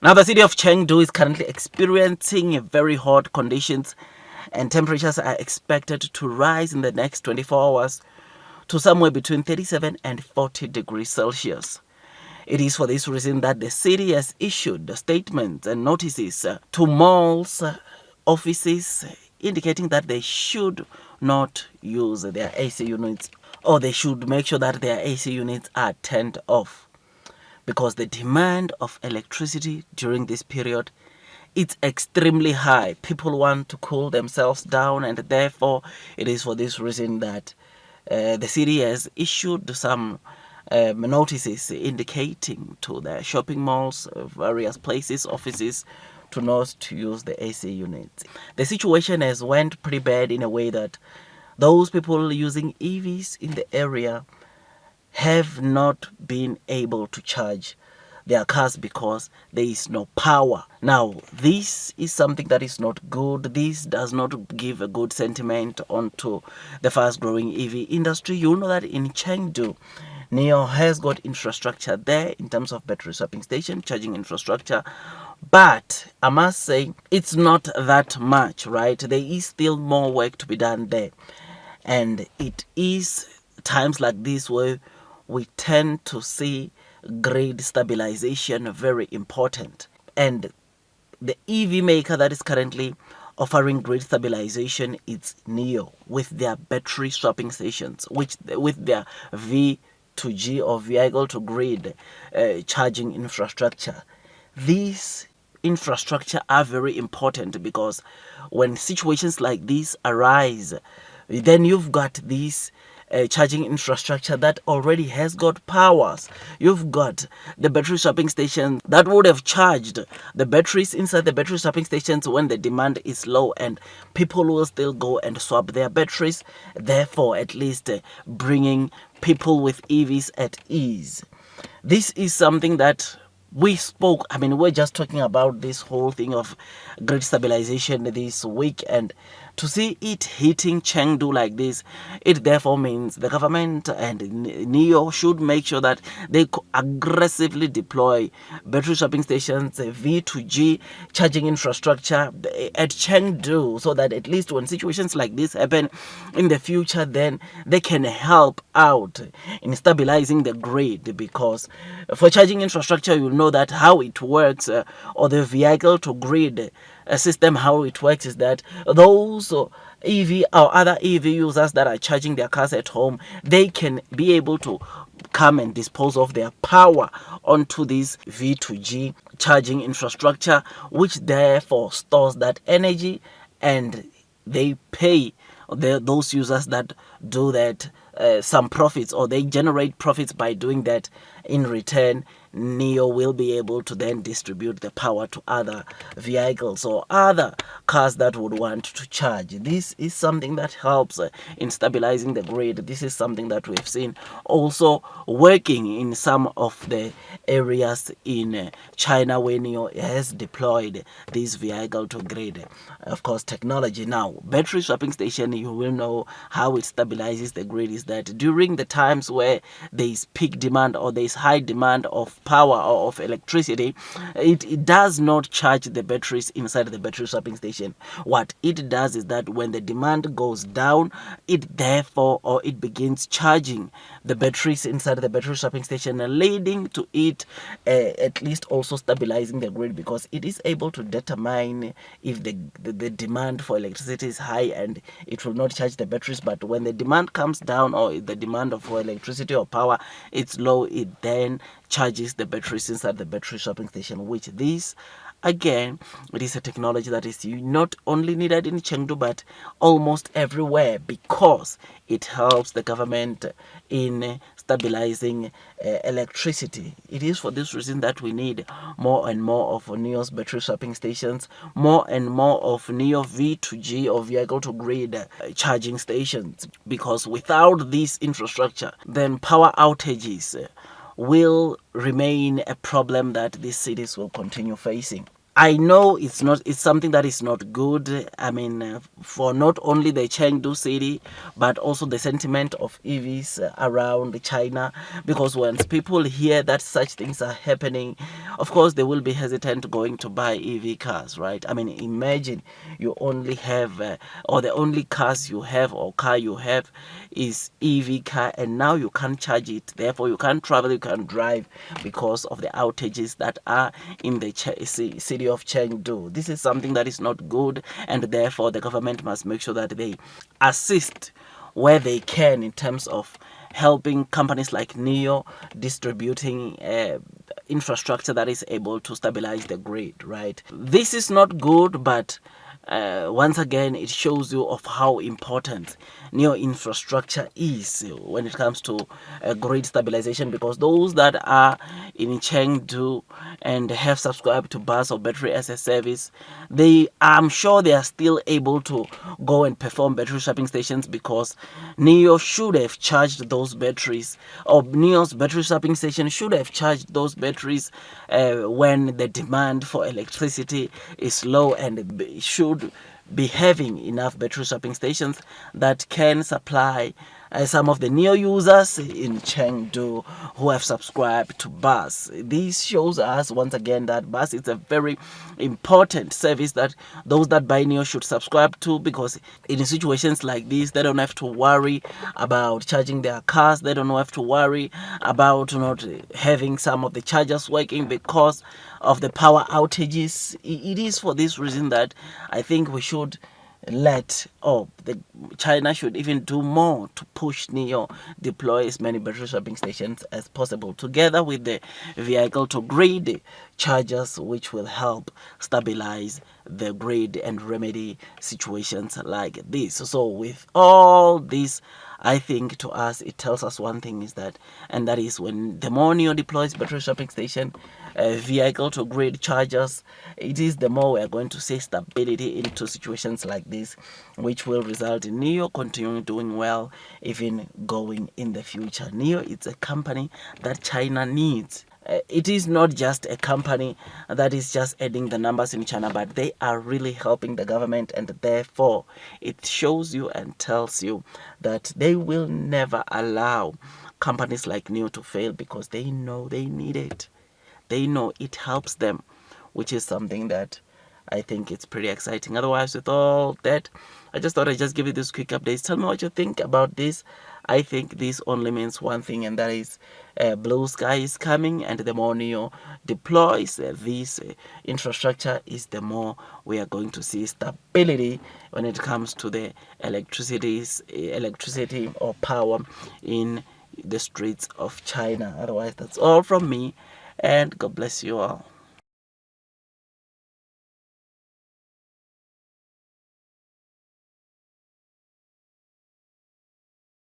Now, the city of Chengdu is currently experiencing very hot conditions, and temperatures are expected to rise in the next 24 hours to somewhere between 37 and 40 degrees Celsius. It is for this reason that the city has issued statements and notices to malls, offices, indicating that they should not use their AC units, or they should make sure that their AC units are turned off, because the demand of electricity during this period, it's extremely high. People want to cool themselves down, and therefore it is for this reason that the city has issued some notices indicating to the shopping malls, various places, offices, to not to use the AC units. The situation has went pretty bad in a way that those people using EVs in the area have not been able to charge their cars because there is no power. Now, this is something that is not good. This does not give a good sentiment onto the fast growing EV industry. You know that in Chengdu, Nio has got infrastructure there in terms of battery swapping station, charging infrastructure. But I must say, it's not that much, right? There is still more work to be done there. And it is times like this where we tend to see grid stabilization very important. And the EV maker that is currently offering grid stabilization is Nio, with their battery swapping stations, which with their V2G or vehicle to grid charging infrastructure. These infrastructure are very important because when situations like this arise, then you've got these charging infrastructure that already has got powers. You've got the battery swapping stations that would have charged the batteries inside the battery swapping stations when the demand is low, and people will still go and swap their batteries, therefore at least bringing people with EVs at ease. This is something that we're just talking about this whole thing of grid stabilization this week, and to see it hitting Chengdu like this, it therefore means the government and Nio should make sure that they aggressively deploy battery swapping stations, V2G charging infrastructure at Chengdu, so that at least when situations like this happen in the future, then they can help out in stabilizing the grid. Because for charging infrastructure, you know that how it works, or the vehicle to grid system, how it works is that those EV or other EV users that are charging their cars at home, they can be able to come and dispose of their power onto this V2G charging infrastructure, which therefore stores that energy, and they pay those users that do that some profits, or they generate profits by doing that. In return, Nio will be able to then distribute the power to other vehicles or other cars that would want to charge. This is something that helps in stabilizing the grid. This is something that we've seen also working in some of the areas in China where Nio has deployed this vehicle to grid, of course, technology. Now, battery swapping station, you will know how it stabilizes the grid is that during the times where there is peak demand or there is high demand of power or of electricity, it does not charge the batteries inside the battery swapping station. What it does is that when the demand goes down, it therefore, or it begins charging the batteries inside the battery swapping station, leading to it at least also stabilizing the grid, because it is able to determine if the demand for electricity is high, and it will not charge the batteries. But when the demand comes down, or the demand for electricity or power it's low, it then charges the batteries inside the battery swapping station, which this again, it is a technology that is not only needed in Chengdu but almost everywhere, because it helps the government in stabilizing electricity. It is for this reason that we need more and more of Nio's battery swapping stations, more and more of Nio V2G or vehicle to grid charging stations, because without this infrastructure, then power outages will remain a problem that these cities will continue facing. I know it's something that is not good. I mean, for not only the Chengdu city, but also the sentiment of EVs around China. Because once people hear that such things are happening, of course, they will be hesitant going to buy EV cars, right? I mean, imagine you only have, or the only cars you have or car you have is EV car, and now you can't charge it. Therefore, you can't travel, you can't drive because of the outages that are in the city of Chengdu. This is something that is not good, and therefore the government must make sure that they assist where they can in terms of helping companies like Nio distributing infrastructure that is able to stabilize the grid, right? This is not good, but once again, it shows you of how important Neo infrastructure is when it comes to grid stabilization, because those that are in Chengdu and have subscribed to BaaS or battery as a service, I'm sure they are still able to go and perform battery swapping stations, because Neo should have charged those batteries, or Neo's battery swapping station should have charged those batteries when the demand for electricity is low, and should be having enough battery swapping stations that can supply some of the Neo users in Chengdu who have subscribed to BaaS. This shows us once again that BaaS is a very important service that those that buy Neo should subscribe to, because in situations like this, they don't have to worry about charging their cars. They don't have to worry about not having some of the chargers working because of the power outages. It is for this reason that I think we should China should even do more to push Neo deploy as many battery swapping stations as possible, together with the vehicle to grid chargers, which will help stabilize the grid and remedy situations like this. So with all this, I think to us it tells us one thing is that, and that is when the more Neo deploys battery swapping station, vehicle to grid chargers, it is the more we are going to see stability into situations like this, which will result in Neo continuing doing well, even going in the future. Neo is a company that China needs. It is not just a company that is just adding the numbers in China, but they are really helping the government, and therefore it shows you and tells you that they will never allow companies like Neo to fail, because they know they need it. They know it helps them, which is something that I think it's pretty exciting. Otherwise, with all that, I just thought I'd just give you this quick update. Tell me what you think about this. I think this only means one thing, and that is blue sky is coming, and the more Neo deploys this infrastructure, is the more we are going to see stability when it comes to the electricity or power in the streets of China. Otherwise, that's all from me, and God bless you all.